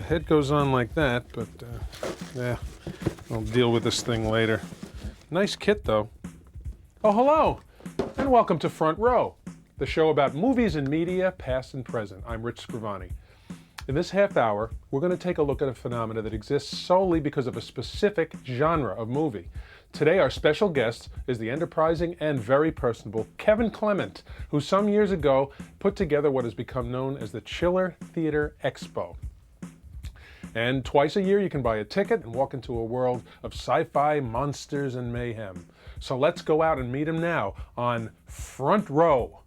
head goes on like that, but yeah, I'll deal with this thing later. Nice kit, though. Oh, hello, and welcome to Front Row, the show about movies and media, past and present. I'm Rich Scrivani. In this half hour, we're going to take a look at a phenomena that exists solely because of a specific genre of movie. Today, our special guest is the enterprising and very personable KEVIN CLEMENT, who some years ago put together what has become known as the CHILLER Theatre Expo. And twice a year, you can buy a ticket and walk into a world of sci-fi, monsters, and mayhem. So let's go out and meet him now on Front Row.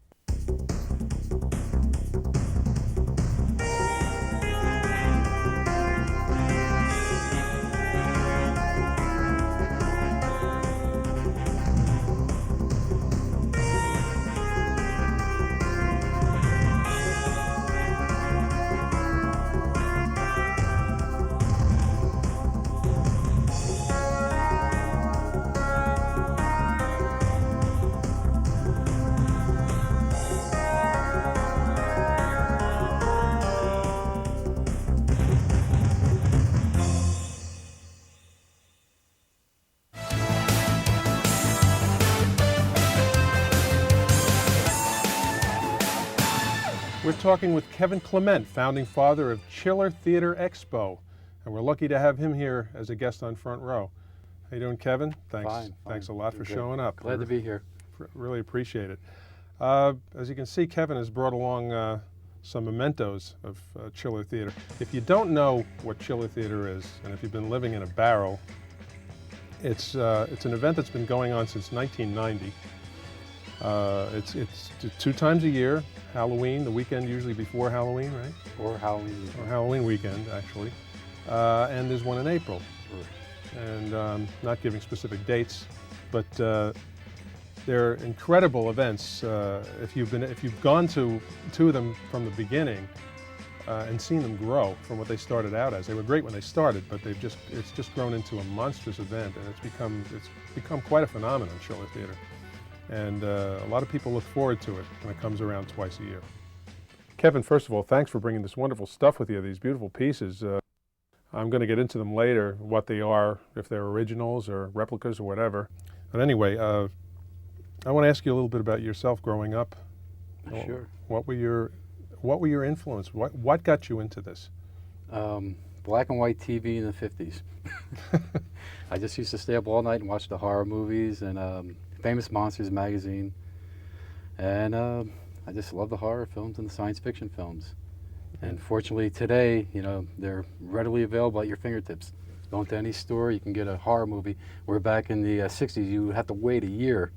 We're talking with KEVIN CLEMENT, founding father of CHILLER Theatre Expo, and we're lucky to have him here as a guest on Front Row. How you doing, KEVIN? Thanks. Fine. Thanks a lot for showing up. Glad to be here. Really appreciate it. As you can see, KEVIN has brought along some mementos of CHILLER Theatre. If you don't know what CHILLER Theatre is, and if you've been living in a barrel, it's an event that's been going on since 1990. It's 2 times a year, Halloween, the weekend usually before Halloween, right? Or Halloween. Or Halloween weekend, actually. And there's one in April. Sure. And not giving specific dates, but they're incredible events. If you've gone to them from the beginning and seen them grow from what they started out as. They were great when they started, but it's just grown into a monstrous event, and it's become quite a phenomenon, CHILLER Theatre. And a lot of people look forward to it when it comes around twice a year. KEVIN, first of all, thanks for bringing this wonderful stuff with you, these beautiful pieces. I'm going to get into them later, what they are, if they're originals or replicas or whatever. But anyway, I want to ask you a little bit about yourself growing up. Sure. What were your influence? What got you into this? Black and white TV in the 50s. I just used to stay up all night and watch the horror movies and Famous Monsters magazine, and I just love the horror films and the science fiction films. And fortunately today, you know, they're readily available at your fingertips. Go into any store, you can get a horror movie, where back in the 60s you would have to wait a year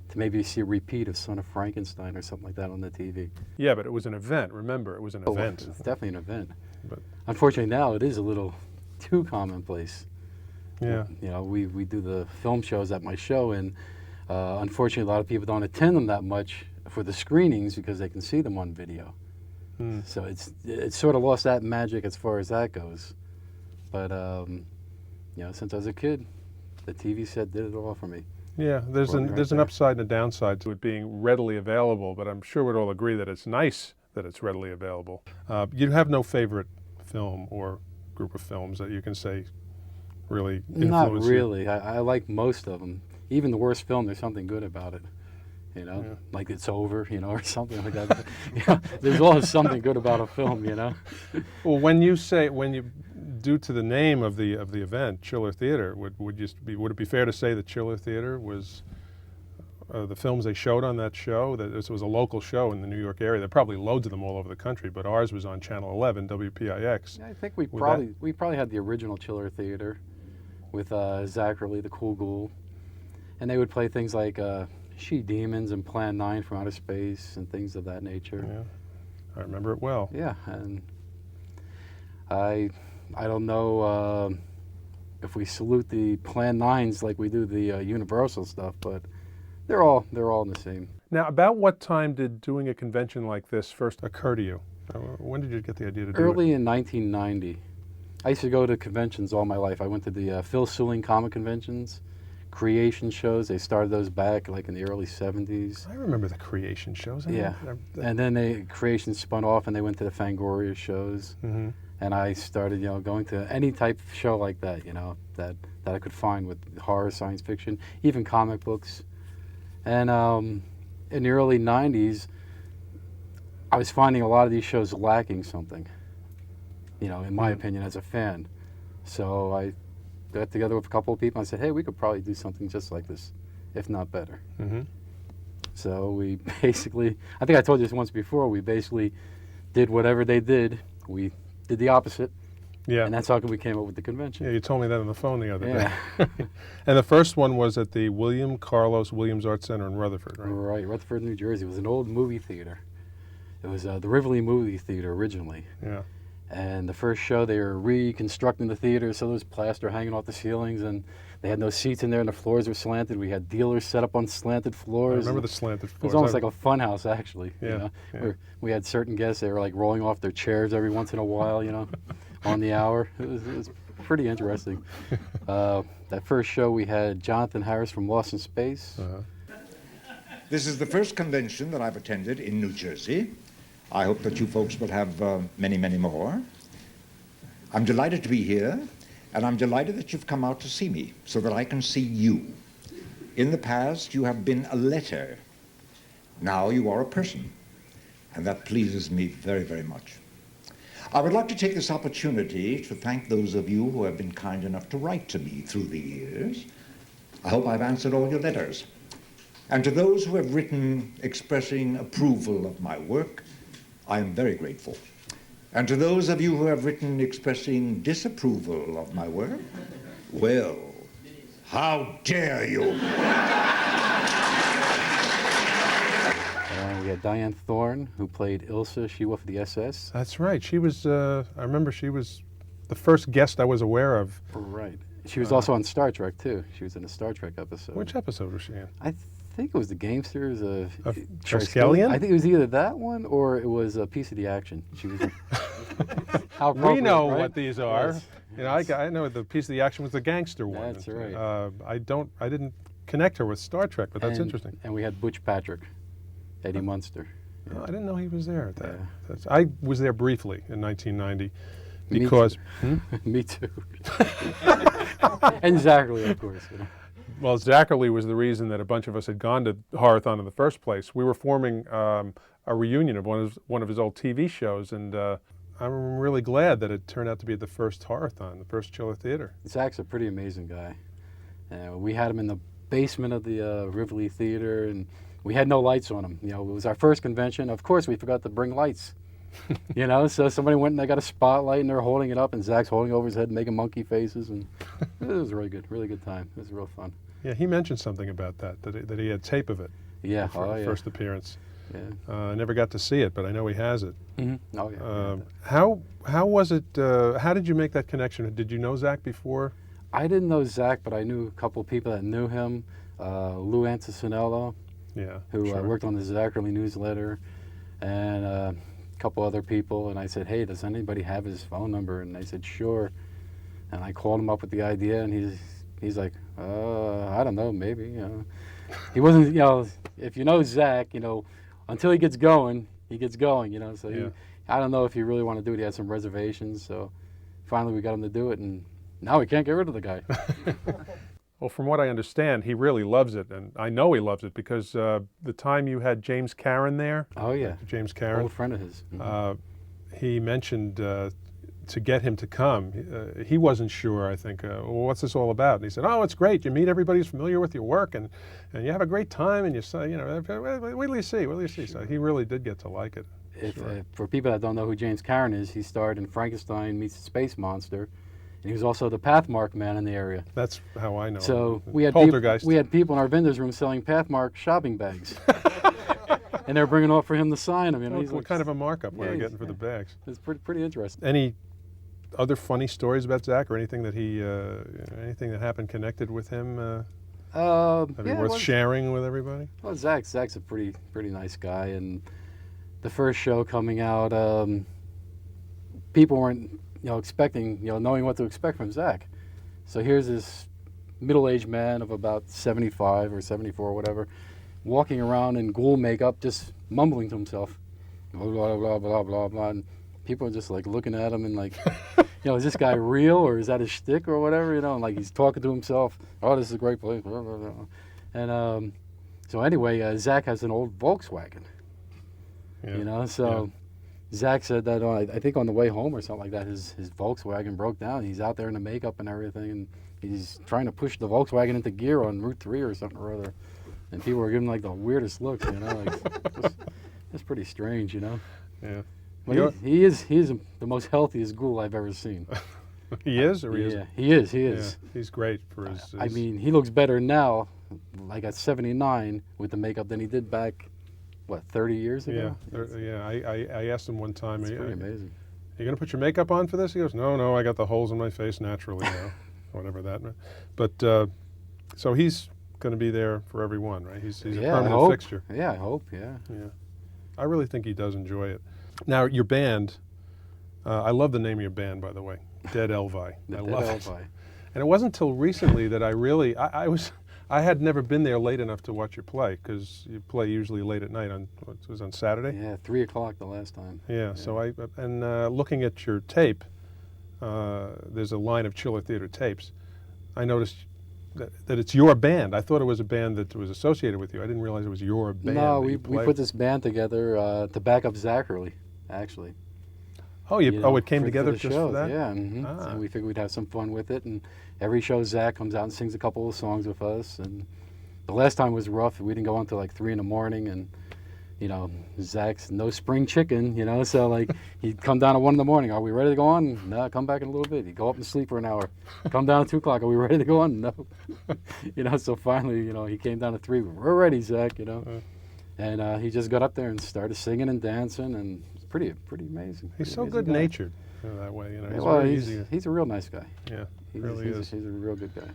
to maybe see a repeat of Son of Frankenstein or something like that on the TV. Yeah, but it was an event, remember, it was an event. It's definitely an event. But unfortunately now it is a little too commonplace. yeah. You know, we do the film shows at my show, and unfortunately, a lot of people don't attend them that much for the screenings because they can see them on video. So it's sort of lost that magic as far as that goes. But you know, since I was a kid, the TV set did it all for me. Yeah, there's an upside and a downside to it being readily available, but I'm sure we'd all agree that it's nice that it's readily available. You have no favorite film or group of films that you can say really influence Not you? really. I like most of them. Even the worst film, there's something good about it. You know, Yeah. like It's Over, you know, or something like that. Yeah, there's always something good about a film, you know. Well, due to the name of the event, CHILLER Theatre, would it be fair to say that CHILLER Theatre was the films they showed on that show? That this was a local show in the New York area. There are probably loads of them all over the country, but ours was on Channel 11, WPIX. I think we probably had the original CHILLER Theatre with Zachary, the cool ghoul. And they would play things like She-Demons and Plan 9 from Outer Space and things of that nature. Yeah, I remember it well. Yeah, and I don't know if we salute the Plan 9s like we do the Universal stuff, but they're all the same. Now, about what time did doing a convention like this first occur to you? When did you get the idea to do it? Early in 1990. I used to go to conventions all my life. I went to the Phil Seuling comic conventions, creation shows. They started those back like in the early 70s. I remember the creation shows. And then creation spun off and they went to the Fangoria shows. And I started, going to any type of show like that, that I could find with horror, science fiction, even comic books. And in the early 90s, I was finding a lot of these shows lacking something, in my opinion, as a fan. So I got together with a couple of people and I said, hey, we could probably do something just like this, if not better. Mm-hmm. So we basically, I think I told you this once before, we basically did whatever they did. We did the opposite. Yeah. And that's how we came up with the convention. Yeah, you told me that on the phone the other Yeah. day. And the first one was at the William Carlos Williams Art Center in Rutherford, right? Right, Rutherford, New Jersey. It was an old movie theater. It was the Rivoli Movie Theater originally. Yeah. And the first show, they were reconstructing the theater, so there was plaster hanging off the ceilings, and they had no seats in there, and the floors were slanted. We had dealers set up on slanted floors. I remember the slanted floors. It was almost like a fun house, actually. Yeah, yeah. We had certain guests, they were like rolling off their chairs every once in a while, on the hour. It was pretty interesting. That first show, we had Jonathan Harris from Lost in Space. This is the first convention that I've attended in New Jersey. I hope that you folks will have many, many more. I'm delighted to be here, and I'm delighted that you've come out to see me so that I can see you. In the past, you have been a letter. Now you are a person, and that pleases me very, very much. I would like to take this opportunity to thank those of you who have been kind enough to write to me through the years. I hope I've answered all your letters. And to those who have written expressing approval of my work, I am very grateful. And to those of you who have written expressing disapproval of my work, well, how dare you? We had Diane Thorne, who played Ilsa, she was for the SS. That's right. She was, I remember she was the first guest I was aware of. Right. She was also on Star Trek, too. She was in a Star Trek episode. Which episode was she in? I think it was the Gamesters of Triskelion? I think it was either that one or it was a Piece of the Action. She was. How We know right? what these are. Yes. I know the Piece of the Action was the gangster one. That's right. I didn't connect her with Star Trek, but that's interesting. And we had Butch Patrick, Eddie Munster. Oh, I didn't know he was there at that. Yeah. I was there briefly in 1990 because. Me too. And Zachary, of course. Well, Zachary was the reason that a bunch of us had gone to Horathon in the first place. We were forming a reunion of one of his old TV shows, and I'm really glad that it turned out to be the first Horathon, the first Chiller Theater. Zach's a pretty amazing guy. We had him in the basement of the Rivoli Theater, and we had no lights on him. It was our first convention. Of course, we forgot to bring lights. So somebody went and they got a spotlight and they're holding it up, and Zach's holding it over his head, making monkey faces, and it was really good time. It was real fun. Yeah, he mentioned something about that he had tape of it. Yeah, for the first appearance. Yeah. I never got to see it, but I know he has it. Mm-hmm. Oh yeah. How was it? How did you make that connection? Did you know Zach before? I didn't know Zach, but I knew a couple of people that knew him. Lou Anticinello, who worked on the Zacherle newsletter, and a couple other people. And I said, hey, does anybody have his phone number? And they said, sure. And I called him up with the idea, and he's like, I don't know, maybe. He wasn't, if you know Zach, until he gets going, So I don't know if he really wanted to do it. He had some reservations, so finally we got him to do it, and now we can't get rid of the guy. Well, from what I understand, he really loves it, and I know he loves it because the time you had James Caron there. Oh yeah, James Caron, old friend of his. Mm-hmm. He mentioned to get him to come. He wasn't sure. I think, well, what's this all about? And he said, oh, it's great. You meet everybody who's familiar with your work, and you have a great time, and you say, wait till you see. So he really did get to like it. For people that don't know who James Caron is, he starred in Frankenstein Meets the Space Monster, and he was also the Pathmark man in the area. That's how I know. So him. we had people in our vendors room selling Pathmark shopping bags. And they're bringing up for him to sign them. What kind of a markup were they getting for the bags? It's pretty interesting. Any other funny stories about Zach, or anything that anything that happened connected with him? That'd be worth sharing with everybody. Well, Zach's a pretty nice guy, and the first show coming out, people weren't expecting knowing what to expect from Zach. So here's this middle-aged man of about 75 or 74 or whatever, walking around in ghoul makeup, just mumbling to himself, blah blah blah blah blah blah. And people are just like looking at him and like, is this guy real or is that a shtick or whatever? And like he's talking to himself. Oh, this is a great place. And so anyway, Zach has an old Volkswagen. Yeah. So Zach said that I think on the way home or something like that, his Volkswagen broke down. He's out there in the makeup and everything, and he's trying to push the Volkswagen into gear on Route 3 or something or other. And people were giving like the weirdest looks, like it's pretty strange, Yeah. But he is the most healthiest ghoul I've ever seen. He is, or he isn't? Yeah, he is. Yeah, he's great for his. I mean, he looks better now, like at 79 with the makeup than he did back, 30 years ago? Yeah. I asked him one time. It's pretty amazing. You gonna put your makeup on for this? He goes, no, I got the holes in my face naturally now, whatever that meant. But so he's going to be there for everyone, right? He's a permanent fixture. Yeah, I hope. Yeah. I really think he does enjoy it. Now your band, I love the name of your band, by the way, Dead Elvi. I love it. And it wasn't until recently that I really, I had never been there late enough to watch you play, because you play usually late at night it was on Saturday? Yeah, 3 o'clock the last time. Yeah. So looking at your tape, there's a line of Chiller Theater tapes. I noticed that it's your band. I thought it was a band that was associated with you. I didn't realize it was your band. No, we put this band together to back up Zacherle, actually. Oh, it came together just for that? Yeah, and we figured we'd have some fun with it. And every show, Zach comes out and sings a couple of songs with us. And the last time was rough. We didn't go on until like 3 in the morning. And, Zach's no spring chicken, so like he'd come down at 1 in the morning. Are we ready to go on? No, come back in a little bit. He'd go up and sleep for an hour. Come down at 2 o'clock. Are we ready to go on? No. So finally, he came down at 3. We're ready, Zach, And he just got up there and started singing and dancing, and it's pretty amazing. He's so good-natured that way, He's a real nice guy. Yeah, he really is. He's a real good guy.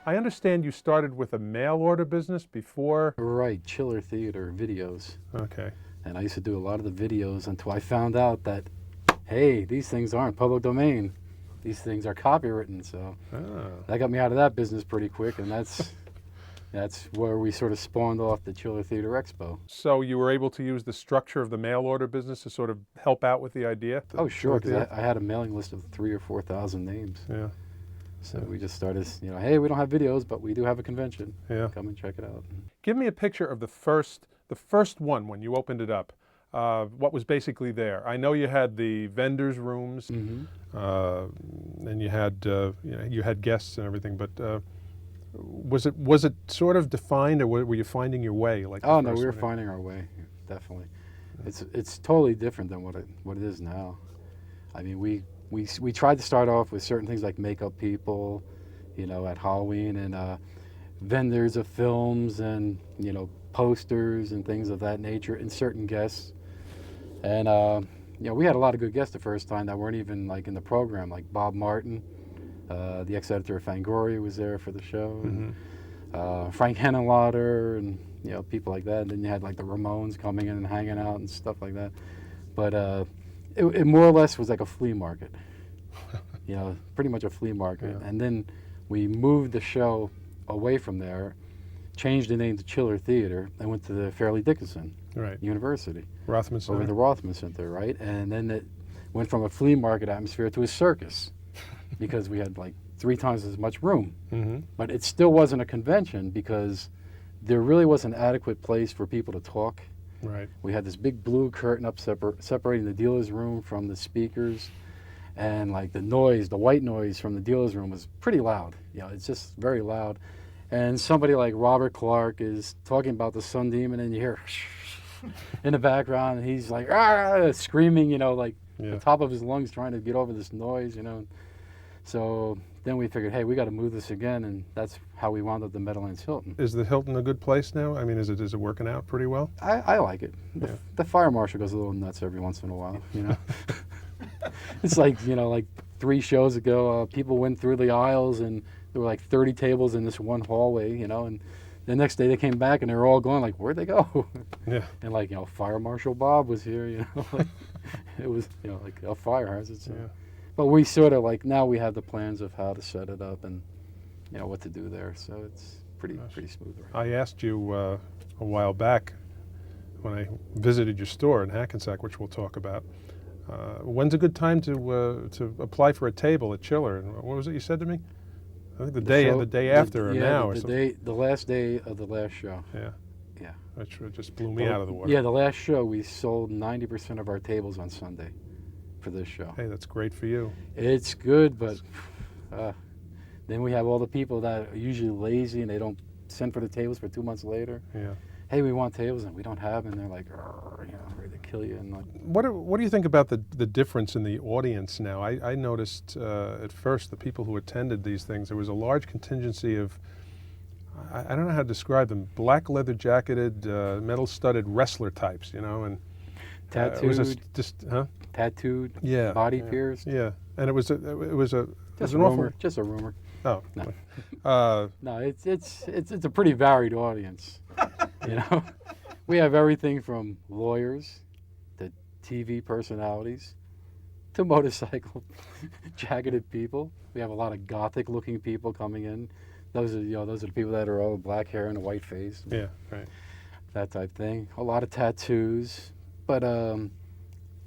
I understand you started with a mail order business before. Right, Chiller Theater videos. Okay. And I used to do a lot of the videos until I found out that, hey, these things aren't public domain. These things are copywritten. So that got me out of that business pretty quick, and that's where we sort of spawned off the Chiller Theater Expo. So you were able to use the structure of the mail order business to sort of help out with the idea? Oh, sure, because I had a mailing list of 3,000 or 4,000 names. Yeah. So we just started, hey, we don't have videos, but we do have a convention. Yeah. Come and check it out. Give me a picture of the first one when you opened it up. What was basically there? I know you had the vendors' rooms, and you had guests and everything. But was it sort of defined, or were you finding your way? Like no, we were finding our way, definitely. It's totally different than what it is now. I mean, we tried to start off with certain things like makeup people, at Halloween, and vendors of films, and posters and things of that nature, and certain guests. And we had a lot of good guests the first time that weren't even like in the program, like Bob Martin, The ex-editor of Fangoria was there for the show. And, Frank Henenlotter and people like that. And then you had like the Ramones coming in and hanging out and stuff like that. But it more or less was like a flea market. Pretty much a flea market. Yeah. And then we moved the show away from there, changed the name to Chiller Theater, and went to the Fairleigh Dickinson University. Rothman Center. Over the Rothman Center, right? And then it went from a flea market atmosphere to a circus because we had like 3 times as much room. But it still wasn't a convention because there really wasn't an adequate place for people to talk. Right. We had this big blue curtain up separating the dealer's room from the speakers. And like the noise, the white noise from the dealer's room was pretty loud. It's just very loud. And somebody like Robert Clark is talking about the Sun Demon, and you hear in the background, and he's like screaming, like the top of his lungs, trying to get over this noise, So then we figured, hey, we got to move this again, and that's how we wound up the Meadowlands Hilton. Is the Hilton a good place now? I mean, is it working out pretty well? I like it. The fire marshal goes a little nuts every once in a while, It's like, like 3 shows ago, people went through the aisles and there were like 30 tables in this one hallway, and the next day they came back and they were all going like, where'd they go? Yeah. And like, Fire Marshal Bob was here, like, it was, like a fire hazard. So. Yeah. But we sort of like, now we have the plans of how to set it up and, what to do there. So it's pretty smooth. Right? I asked you a while back when I visited your store in Hackensack, which we'll talk about. When's a good time to apply for a table at Chiller? And what was it you said to me? I think the day after or now or something. The last day of the last show. Yeah. Yeah. Which just blew me out of the water. Yeah, the last show we sold 90% of our tables on Sunday for this show. Hey, that's great for you. It's good, but then we have all the people that are usually lazy and they don't send for the tables for 2 months later. Yeah. Hey, we want tables and we don't have them. And they're like, ready to kill you. And like, what do you think about the difference in the audience now? I noticed at first the people who attended these things, there was a large contingency of, I don't know how to describe them, black leather jacketed, metal studded wrestler types, and tattooed, tattooed, body pierced. Yeah, and it was a just a rumor. Just a rumor. Oh, no. No, it's a pretty varied audience. We have everything from lawyers to TV personalities to motorcycle jacketed people. We have a lot of gothic-looking people coming in. Those are the people that are all black hair and a white face. Yeah, right. That type thing. A lot of tattoos, but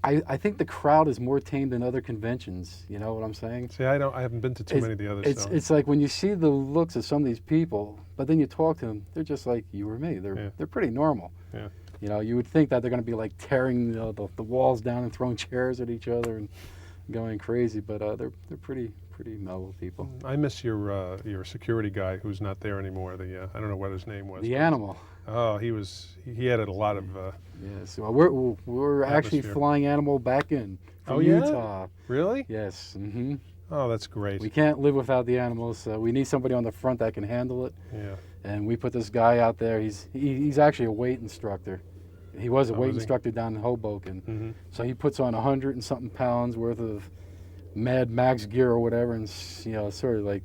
I think the crowd is more tame than other conventions. You know what I'm saying? See, I haven't been to too many of the others. It's like when you see the looks of some of these people, but then you talk to them, they're just like you or me. They're pretty normal. Yeah. You would think that they're going to be like tearing the walls down and throwing chairs at each other and going crazy, but they're pretty mellow people. I miss your security guy who's not there anymore. I don't know what his name was. The Animal. Oh, he added a lot of. Yes, well, we're actually flying Animal back in from Utah. Really? Yes. Mm-hmm. Oh, that's great. We can't live without the animals. So we need somebody on the front that can handle it. Yeah. And we put this guy out there. He's actually a weight instructor. He was a weight instructor down in Hoboken. Mm-hmm. So he puts on 100 and something pounds worth of Mad Max gear or whatever, and sort of like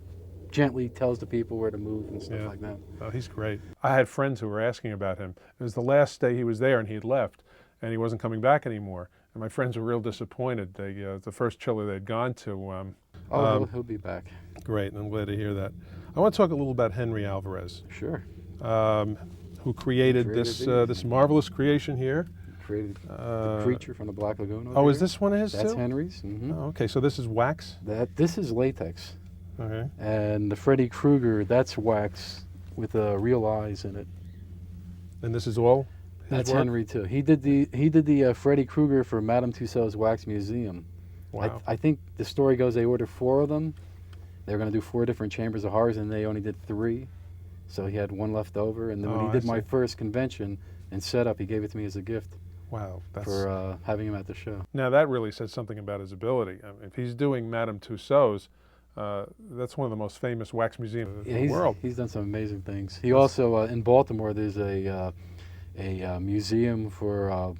gently tells the people where to move and stuff like that. Oh, he's great. I had friends who were asking about him. It was the last day he was there, and he had left, and he wasn't coming back anymore. And my friends were real disappointed. They the first Chiller they'd gone to. He'll be back. Great, and I'm glad to hear that. I want to talk a little about Henry Alvarez. Sure. Who created this marvelous creation here. Created the creature from the Black Lagoon. Oh, is this one of his? That's too? Henry's. Mm-hmm. Oh, okay, so this is wax. This is latex. Okay. And the Freddy Krueger, that's wax with real eyes in it. And this is all his That's work? Henry too. He did the Freddy Krueger for Madame Tussauds Wax Museum. Wow. I think the story goes they ordered 4 of them. They were going to do 4 different chambers of horrors, and they only did 3. So he had 1 left over. And then when he did my first convention and setup, he gave it to me as a gift. Wow. For having him at the show. Now that really says something about his ability. I mean, if he's doing Madame Tussauds, that's one of the most famous wax museums in the world. He's done some amazing things. He also, in Baltimore, there's a museum for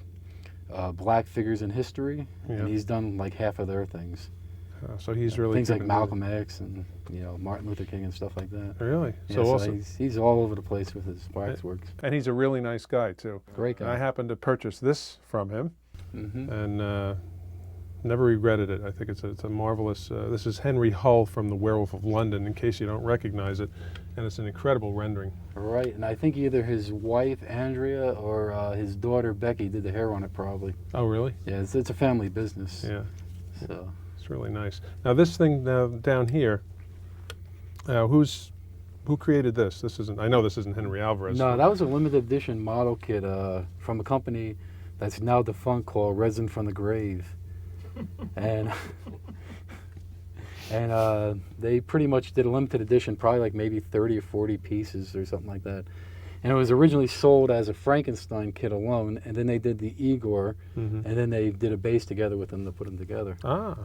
black figures in history, and he's done like half of their things. So he's really things like keeping Malcolm X and Martin Luther King and stuff like that. busy. Really? Yeah, So so awesome. he's all over the place with his wax works. And he's a really nice guy too. Great guy. I happened to purchase this from him, and never regretted it. I think it's a marvelous. This is Henry Hull from The Werewolf of London, in case you don't recognize it, and it's an incredible rendering. Right, and I think either his wife Andrea or his daughter Becky did the hair on it probably. Oh, really? Yeah, it's a family business. Yeah. So It's really nice. Now this thing down here, who created this? This isn't. I know this isn't Henry Alvarez. no, that was a limited edition model kit from a company that's now defunct called Resin from the Grave, and they pretty much did a limited edition, probably like maybe 30 or 40 pieces or something like that. And it was originally sold as a Frankenstein kit alone, and then they did the Igor, and then they did a base together with them to put them together. Ah,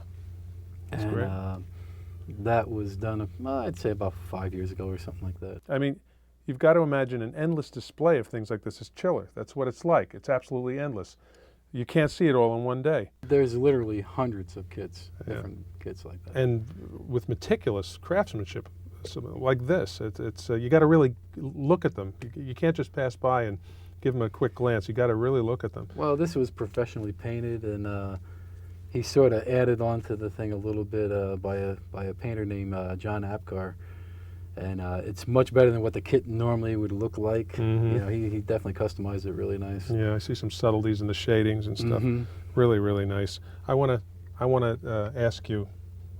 that's And great. that was done, I'd say about 5 years ago or something like that. I mean, you've got to imagine an endless display of things like this is Chiller. That's what it's like. It's absolutely endless. You can't see it all in one day. There's literally hundreds of kits, Yeah. different kits like that. And with meticulous craftsmanship, like this, it's you got to really look at them. You can't just pass by and give them a quick glance. You got to really look at them. Well, this was professionally painted, and he sort of added on to the thing a little bit by a painter named John Apgar, and it's much better than what the kit normally would look like. He definitely customized it really nice. Yeah, I see some subtleties in the shadings and stuff. Really, really nice. I want to ask you,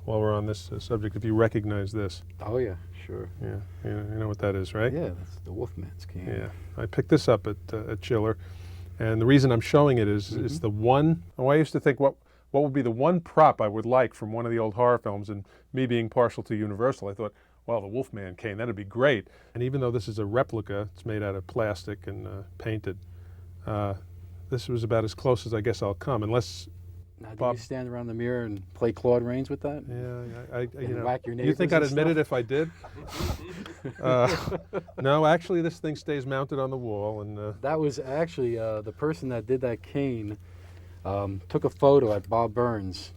while we're on this subject, if you recognize this. Oh yeah, sure. Yeah, you know what that is, right? Yeah, that's the Wolfman's cane. Yeah, I picked this up at Chiller, and the reason I'm showing it is it's the one. Oh, I used to think what would be the one prop I would like from one of the old horror films, and me being partial to Universal, I thought, well, the Wolfman cane, that'd be great. And even though this is a replica, it's made out of plastic and painted. This was about as close as I guess I'll come, unless. Now, do Bob- you stand around the mirror and play Claude Rains with that? Yeah, And whack your you think neighbors I'd and admit it stuff? if I did? No, actually, this thing stays mounted on the wall, and That was actually the person that did that cane took a photo at Bob Burns,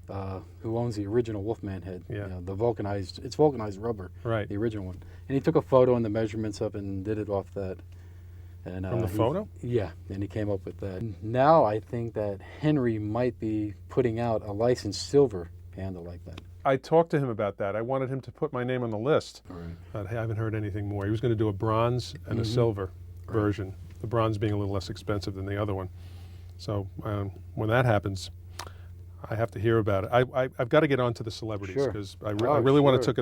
who owns the original Wolfman head. Yeah. The vulcanized, it's vulcanized rubber, right. the original one. And he took a photo and the measurements up and did it off that. And, From the photo? Yeah, and he came up with that. Now I think that Henry might be putting out a licensed silver handle like that. I talked to him about that. I wanted him to put my name on the list. Right. But I haven't heard anything more. He was going to do a bronze and a silver version, the bronze being a little less expensive than the other one. So when that happens, I have to hear about it. I've got to get on to the celebrities Sure. because I really want to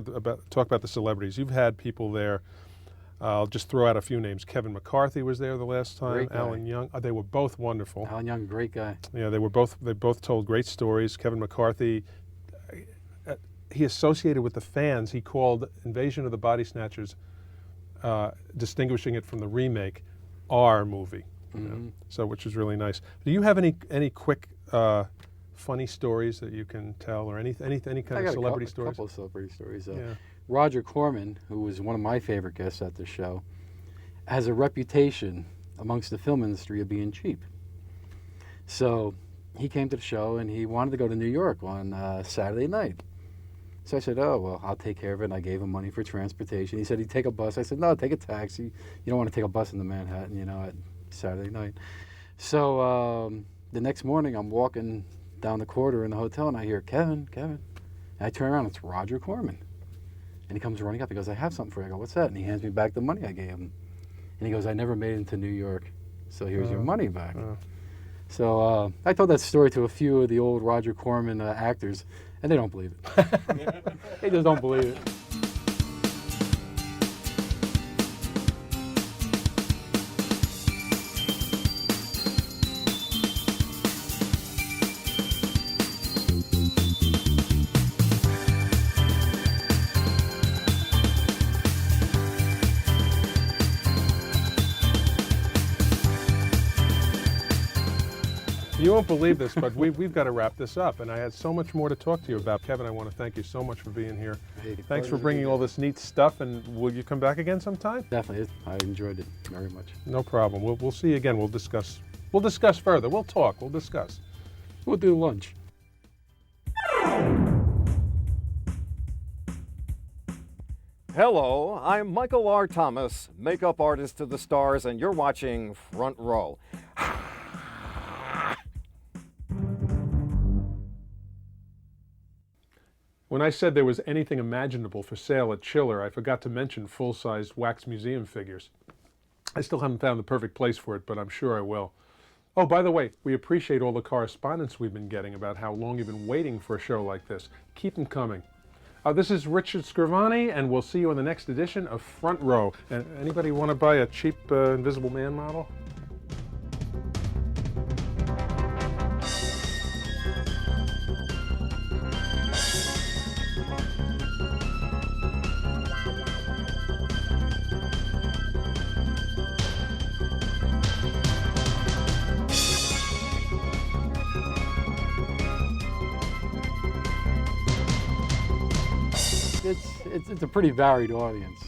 talk about the celebrities. You've had people there. I'll just throw out a few names. Kevin McCarthy was there the last time. Great guy. Alan Young. They were both wonderful. Alan Young, great guy. Yeah, they both told great stories. Kevin McCarthy, he associated with the fans. He called Invasion of the Body Snatchers, distinguishing it from the remake, our movie. You know? So, which is really nice. Do you have any quick funny stories that you can tell, or any kind of celebrity A stories? couple of celebrity stories. Yeah. Roger Corman, who was one of my favorite guests at the show, has a reputation amongst the film industry of being cheap. So he came to the show and he wanted to go to New York on Saturday night. So I said, oh, well, I'll take care of it. And I gave him money for transportation. He said he'd take a bus. I said, no, take a taxi. You don't want to take a bus into Manhattan, at Saturday night. So the next morning, I'm walking down the corridor in the hotel and I hear, Kevin. And I turn around, it's Roger Corman. And he comes running up. He goes, I have something for you. I go, what's that? And he hands me back the money I gave him. And he goes, I never made it into New York, so here's your money back. So I told that story to a few of the old Roger Corman actors, and they don't believe it. They just don't believe it. You won't believe this, but we've got to wrap this up, and I had so much more to talk to you about. Kevin, I want to thank you so much for being here. Hey, Thanks for pleasure to bringing be all here. this neat stuff, and will you come back again sometime? Definitely, I enjoyed it very much. No problem. We'll see you again. We'll discuss further. We'll talk. We'll discuss. We'll do lunch. Hello, I'm Michael R. Thomas, makeup artist to the stars, and you're watching Front Row. When I said there was anything imaginable for sale at Chiller, I forgot to mention full-size wax museum figures. I still haven't found the perfect place for it, but I'm sure I will. Oh, by the way, we appreciate all the correspondence we've been getting about how long you've been waiting for a show like this. Keep them coming. This is Rich Scrivani, and we'll see you in the next edition of Front Row. And anybody want to buy a cheap Invisible Man model? It's a pretty varied audience.